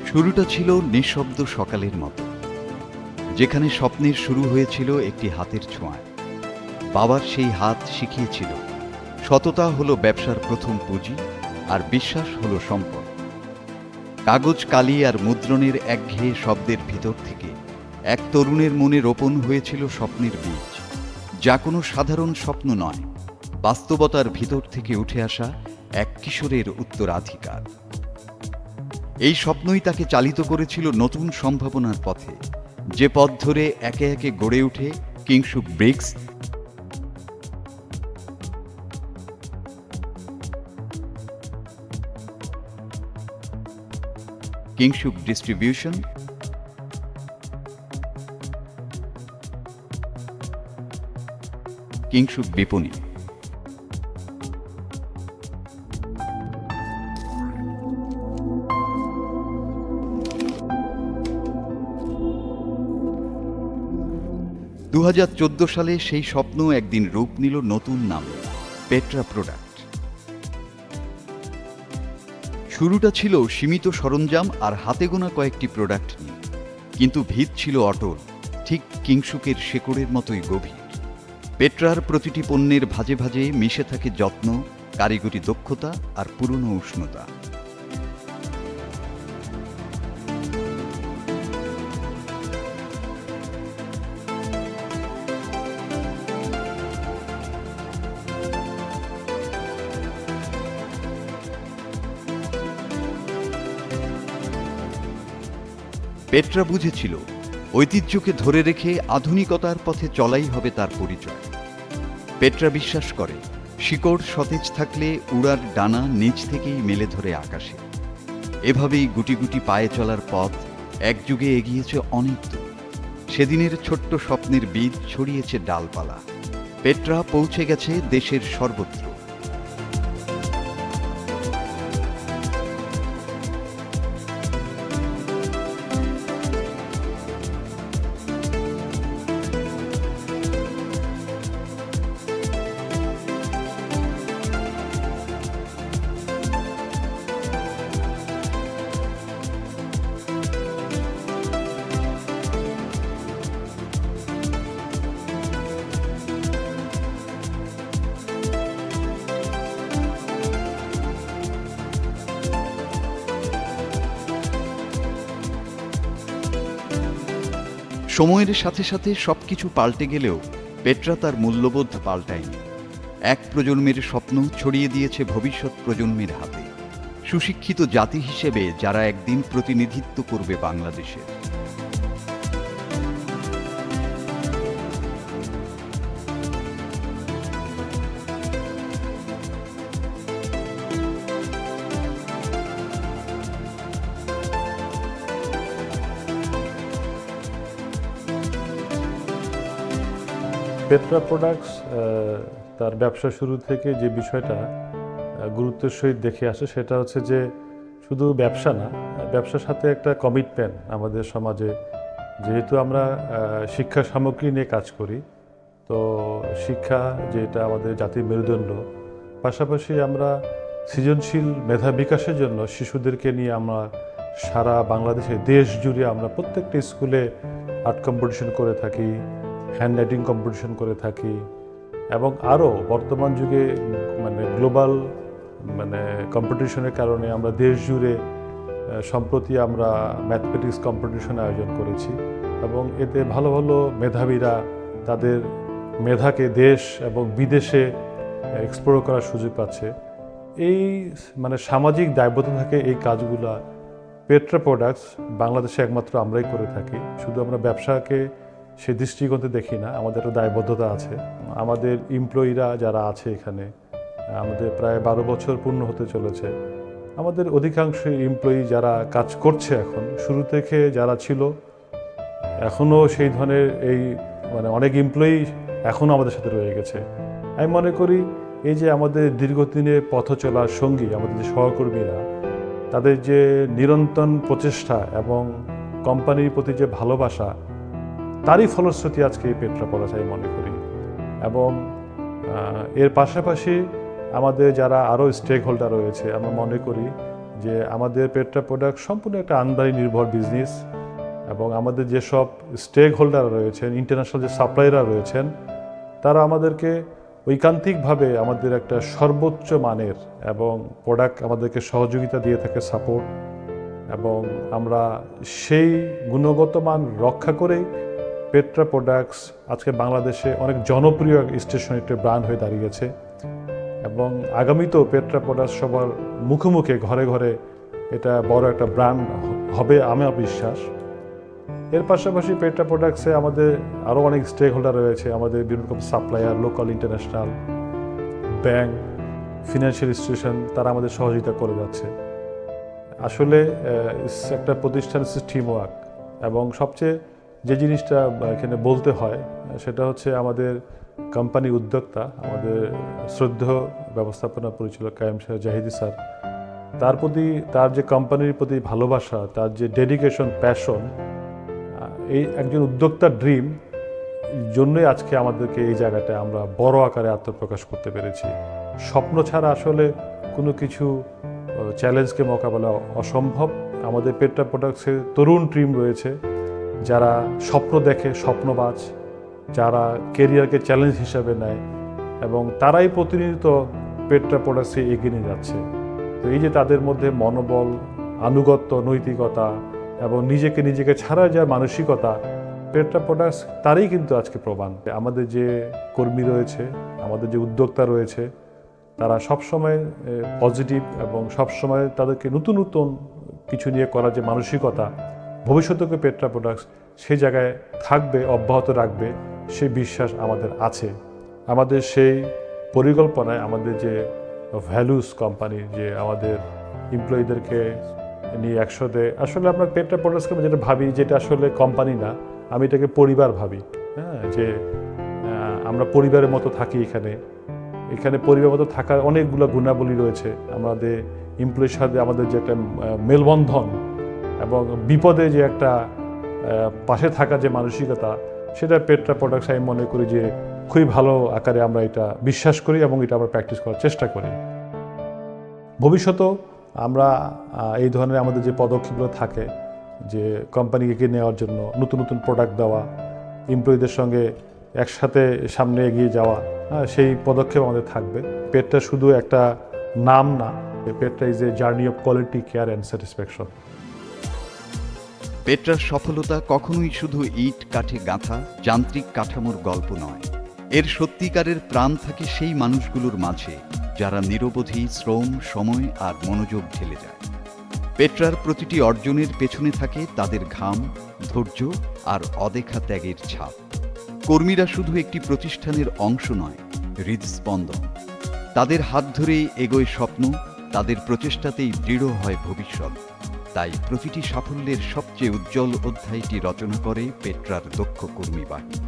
শুরুটা ছিল নিঃশব্দ সকালের মতো, যেখানে স্বপ্নের শুরু হয়েছিল একটি হাতের ছোঁয়ায়। বাবার সেই হাত শিখিয়েছিল সততা হলো ব্যবসার প্রথম পুঁজি, আর বিশ্বাস হলো সম্পদ। কাগজ, কালি আর মুদ্রণের একঘেয়ে শব্দের ভিতর থেকে এক তরুণের মনে রোপণ হয়েছিল স্বপ্নের বীজ, যা কোনো সাধারণ স্বপ্ন নয়, বাস্তবতার ভিতর থেকে উঠে আসা এক কিশোরের উত্তরাধিকার। এই স্বপ্নই তাকে চালিত করেছিল নতুন সম্ভাবনার পথে, যে পথ ধরে একে একে গড়ে ওঠে কিংশুক ব্রিক্স, কিংশুক ডিস্ট্রিবিউশন, কিংশুক বিপণী। দু সালে সেই স্বপ্ন একদিন রূপ নিল নতুন নামে, পেট্রা প্রোডাক্ট। শুরুটা ছিল সীমিত সরঞ্জাম আর হাতে গোনা কয়েকটি প্রোডাক্ট নিয়ে, কিন্তু ভিত ছিল অটল, ঠিক কিংশুকের শেকড়ের মতোই গভীর। পেট্রার প্রতিটি পণ্যের ভাজে ভাজে মিশে থাকে যত্ন, কারিগরি দক্ষতা আর পুরনো উষ্ণতা। পেট্রা বুঝেছিল ঐতিহ্যকে ধরে রেখে আধুনিকতার পথে চলাই হবে তার পরিচয়। পেট্রা বিশ্বাস করে শিকড় সতেজ থাকলে উড়ার ডানা নিচ থেকেই মেলে ধরে আকাশে। এভাবেই গুটি গুটি পায়ে চলার পথ এক যুগে এগিয়েছে অনেক দূর। সেদিনের ছোট্ট স্বপ্নের বীজ ছড়িয়েছে ডালপালা। পেট্রা পৌঁছে গেছে দেশের সর্বত্র। সময়ের সাথে সাথে সবকিছু পাল্টে গেলেও পেট্রা তার মূল্যবোধ পাল্টায়নি। এক প্রজন্মের স্বপ্ন ছড়িয়ে দিয়েছে ভবিষ্যৎ প্রজন্মের হাতে, সুশিক্ষিত জাতি হিসেবে যারা একদিন প্রতিনিধিত্ব করবে বাংলাদেশের। পেট্রা প্রোডাক্টস তার ব্যবসা শুরু থেকে যে বিষয়টা গুরুত্বের সহিত দেখে আসে সেটা হচ্ছে যে শুধু ব্যবসা না, ব্যবসার সাথে একটা কমিটমেন্ট আমাদের সমাজে। যেহেতু আমরা শিক্ষা সামগ্রী নিয়ে কাজ করি, তো শিক্ষা যেটা আমাদের জাতির মেরুদণ্ড, পাশাপাশি আমরা সৃজনশীল মেধা বিকাশের জন্য শিশুদেরকে নিয়ে আমরা সারা বাংলাদেশে দেশ জুড়ে আমরা প্রত্যেকটা স্কুলে আর্ট কম্পিটিশন করে থাকি, হ্যান্ড রাইটিং কম্পিটিশন করে থাকি, এবং আরও বর্তমান যুগে গ্লোবাল কম্পিটিশনের কারণে আমরা দেশ জুড়ে সম্প্রতি আমরা ম্যাথমেটিক্স কম্পিটিশন আয়োজন করেছি, এবং এতে ভালো ভালো মেধাবীরা তাদের মেধাকে দেশ এবং বিদেশে এক্সপ্লোর করার সুযোগ পাচ্ছে। এই সামাজিক দায়বদ্ধতা থাকে এই কাজগুলা পেট্রা প্রোডাক্টস বাংলাদেশে একমাত্র আমরাই করে থাকি। শুধু আমরা ব্যবসাকে সে দৃষ্টিকোণে দেখি না, আমাদের একটা দায়বদ্ধতা আছে। আমাদের এমপ্লয়িরা যারা আছে এখানে, আমাদের প্রায় 12 বছর পূর্ণ হতে চলেছে। আমাদের অধিকাংশ এমপ্লয়ি যারা কাজ করছে এখন, শুরু থেকে যারা ছিল, এখনও সেই ধরনের অনেক এমপ্লয়ি এখনও আমাদের সাথে রয়ে গেছে। আমি মনে করি এই যে আমাদের দীর্ঘদিনের পথ চলার সঙ্গী আমাদের যে সহকর্মীরা, তাদের যে নিরন্তর প্রচেষ্টা এবং কোম্পানির প্রতি যে ভালোবাসা, তারই ফলশ্রুতি আজকে এই পেট্রা প্রোডাক্টস আমি মনে করি। এবং এর পাশাপাশি আমাদের যারা আরও স্টেক হোল্ডার রয়েছে, আমরা মনে করি যে আমাদের পেট্রা প্রোডাক্ট সম্পূর্ণ একটা আমদানি নির্ভর বিজনেস, এবং আমাদের যেসব স্টেক হোল্ডার রয়েছেন, ইন্টারন্যাশনাল যে সাপ্লায়াররা রয়েছেন, তারা আমাদেরকে ঐকান্তিকভাবে আমাদের একটা সর্বোচ্চ মানের এবং প্রোডাক্ট আমাদেরকে সহযোগিতা দিয়ে থাকে, সাপোর্ট, এবং আমরা সেই গুণগত মান রক্ষা করেই পেট্রা প্রোডাক্টস আজকে বাংলাদেশে অনেক জনপ্রিয় স্টেশনারি ব্র্যান্ড হয়ে দাঁড়িয়েছে, এবং আগামীতেও পেট্রা প্রোডাক্টস সবার মুখে মুখে ঘরে ঘরে এটা বড় একটা ব্র্যান্ড হবে আমার বিশ্বাস। এর পাশাপাশি পেট্রা প্রোডাক্টসে আমাদের আরও অনেক স্টেক হোল্ডার রয়েছে, আমাদের বিভিন্ন রকম supplier, local, international, bank, financial institution, তারা আমাদের সহযোগিতা করে যাচ্ছে। আসলে একটা প্রতিষ্ঠান টিম ওয়ার্ক, এবং সবচেয়ে যে জিনিসটা এখানে বলতে হয় সেটা হচ্ছে আমাদের কোম্পানি উদ্যোক্তা, আমাদের শ্রদ্ধেয় ব্যবস্থাপনা পরিচালক কায়েম শাহ জাহিদি স্যার, তার প্রতি, তার যে কোম্পানির প্রতি ভালোবাসা, তার যে ডেডিকেশন, প্যাশন, এই একজন উদ্যোক্তার ড্রিম জন্যই আজকে আমাদেরকে এই জায়গাটায় আমরা বড় আকারে আত্মপ্রকাশ করতে পেরেছি। স্বপ্ন ছাড়া আসলে কোনো কিছু চ্যালেঞ্জকে মোকাবেলা অসম্ভব। আমাদের পেট্রা প্রোডাক্টসের তরুণ টিম রয়েছে যারা স্বপ্ন দেখে, স্বপ্নবাজ, যারা কেরিয়ারকে চ্যালেঞ্জ হিসাবে নেয়, এবং তারাই প্রতিনিয়ত পেট্রা প্রোডাক্টসে এগিয়ে নিয়ে যাচ্ছে। তো এই যে তাদের মধ্যে মনোবল, আনুগত্য, নৈতিকতা এবং নিজেকে ছাড়া যা মানসিকতা, পেট্রা প্রোডাক্টস তারই কিন্তু আজকে প্রমাণ। আমাদের যে কর্মী রয়েছে, আমাদের যে উদ্যোক্তা রয়েছে, তারা সবসময় পজিটিভ এবং সবসময় তাদেরকে নতুন নতুন কিছু নিয়ে করার যে মানসিকতা, ভবিষ্যতেও পেট্রা প্রোডাক্টস সেই জায়গায় থাকবে, অব্যাহত রাখবে, সেই বিশ্বাস আমাদের আছে। আমাদের সেই পরিকল্পনায় আমাদের যে ভ্যালুস কোম্পানির, যে আমাদের এমপ্লয়ীদেরকে নিয়ে একসাথে, আসলে আমরা পেট্রা প্রোডাক্টসকে যেটা ভাবি, যেটা আসলে কোম্পানি না, আমি এটাকে পরিবার ভাবি। হ্যাঁ, যে আমরা পরিবারের মতো থাকি এখানে। এখানে পরিবারের মতো থাকার অনেকগুলো গুণাবলী রয়েছে। আমাদের এমপ্লয়ির সাথে আমাদের যে একটা মেলবন্ধন এবং বিপদে যে একটা পাশে থাকা যে মানসিকতা, সেটা পেট্রা প্রোডাক্টস আমি মনে করি যে খুবই ভালো আকারে আমরা এটা বিশ্বাস করি এবং এটা আমরা প্র্যাকটিস করার চেষ্টা করি। ভবিষ্যতেও আমরা এই ধরনের আমাদের যে পদক্ষেপগুলো থাকে, যে কোম্পানিকে এগিয়ে নেওয়ার জন্য নতুন নতুন প্রোডাক্ট দেওয়া, এমপ্লয়ীদের সঙ্গে একসাথে সামনে এগিয়ে যাওয়া, সেই পদক্ষেপ আমাদের থাকবে। পেট্রা শুধু একটা নাম না, Petra is a journey of quality, care and satisfaction. পেট্রার সফলতা কখনোই শুধু ইট কাঠে গাঁথা যান্ত্রিক কাঠামোর গল্প নয়। এর সত্যিকারের প্রাণ থাকে সেই মানুষগুলোর মাঝে যারা নিরবধি শ্রম, সময় আর মনোযোগ ঢেলে যায়। পেট্রার প্রতিটি অর্জনের পেছনে থাকে তাদের ঘাম, ধৈর্য আর অদেখা ত্যাগের ছাপ। কর্মীরা শুধু একটি প্রতিষ্ঠানের অংশ নয়, হৃদস্পন্দন। তাদের হাত ধরেই এগোয় স্বপ্ন, তাদের প্রচেষ্টাতেই দৃঢ় হয় ভবিষ্যৎ। তাই প্রতিটি সাফল্যের সবচেয়ে উজ্জ্বল অধ্যায়টি রচনা করে পেট্রার দক্ষ কর্মী বাহিনী।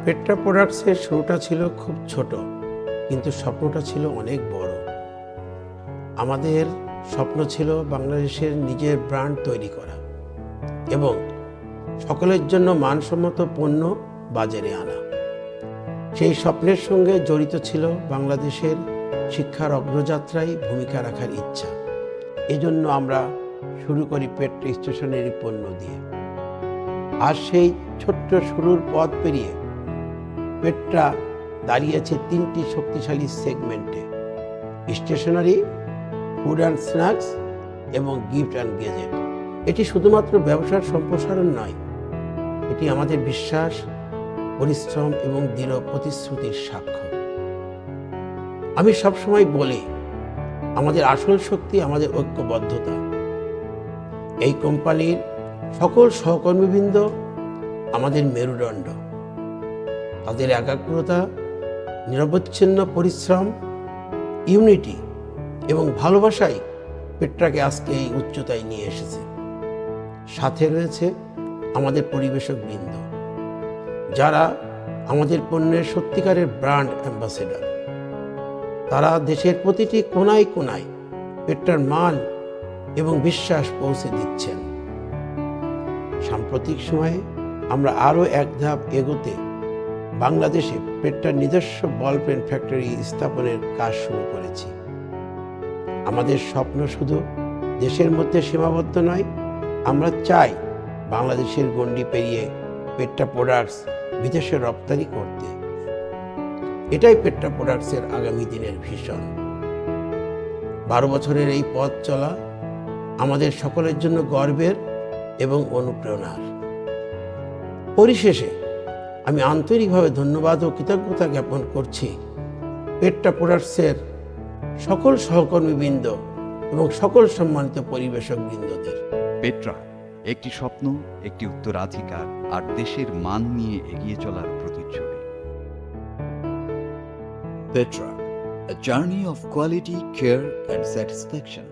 পেট্রা প্রোডাক্টসের শুরুটা ছিল খুব ছোট, কিন্তু স্বপ্নটা ছিল অনেক বড়। আমাদের স্বপ্ন ছিল বাংলাদেশের নিজের ব্র্যান্ড তৈরি করা এবং সকলের জন্য মানসম্মত পণ্য বাজারে আনা। সেই স্বপ্নের সঙ্গে জড়িত ছিল বাংলাদেশের শিক্ষার অগ্রযাত্রায় ভূমিকা রাখার ইচ্ছা। এজন্য আমরা শুরু করি পেট্রা স্টেশনারি পণ্য দিয়ে। আর সেই ছোট্ট শুরুর পথ পেরিয়ে পেট্রা দাঁড়িয়েছে তিনটি শক্তিশালী সেগমেন্টে: স্টেশনারি, ফুড অ্যান্ড স্ন্যাক্স এবং গিফট অ্যান্ড গেজেট। এটি শুধুমাত্র ব্যবসার সম্প্রসারণ নয়, এটি আমাদের বিশ্বাস, পরিশ্রম এবং দৃঢ় প্রতিশ্রুতির সাক্ষ্য। আমি সবসময় বলি, আমাদের আসল শক্তি আমাদের ঐক্যবদ্ধতা। এই কোম্পানির সকল সহকর্মীবৃন্দ আমাদের মেরুদণ্ড। তাদের একাগ্রতা, নিরবচ্ছিন্ন পরিশ্রম, ইউনিটি এবং ভালোবাসাই পেট্রাকে আজকে এই উচ্চতায় নিয়ে এসেছে। সাথে রয়েছে আমাদের পরিবেশকবৃন্দ, যারা আমাদের পণ্যের সত্যিকারের ব্র্যান্ড অ্যাম্বাসেডর। তারা দেশের প্রতিটি কোনায় কোনায় পেট্রার মান এবং বিশ্বাস পৌঁছে দিচ্ছেন। সাম্প্রতিক সময়ে আমরা আরও এক ধাপ এগোতে বাংলাদেশে পেট্রার নিজস্ব বল পেন ফ্যাক্টরি স্থাপনের কাজ শুরু করেছি। আমাদের স্বপ্ন শুধু দেশের মধ্যে সীমাবদ্ধ নয়, আমরা চাই বাংলাদেশের গণ্ডি পেরিয়ে পেট্রা প্রোডাক্টস বিদেশে রপ্তানি করতে। এটাই পেট্রা প্রোডাক্টসের আগামী দিনের ভিশন। 12 বছরের এই পথ চলা আমাদের সকলের জন্য গর্বের এবং অনুপ্রেরণার। পরিশেষে আমি আন্তরিকভাবে ধন্যবাদ ও কৃতজ্ঞতা জ্ঞাপন করছি পেট্রা প্রোডাক্টসের সকল সহকর্মীবৃন্দ এবং সকল সম্মানিত পরিবেশক বৃন্দদের। পেট্রা একটি স্বপ্ন, একটি উত্তরাধিকার আর দেশের মান নিয়ে এগিয়ে চলার প্রতিচ্ছবি। Petra, a journey of quality, care, and satisfaction.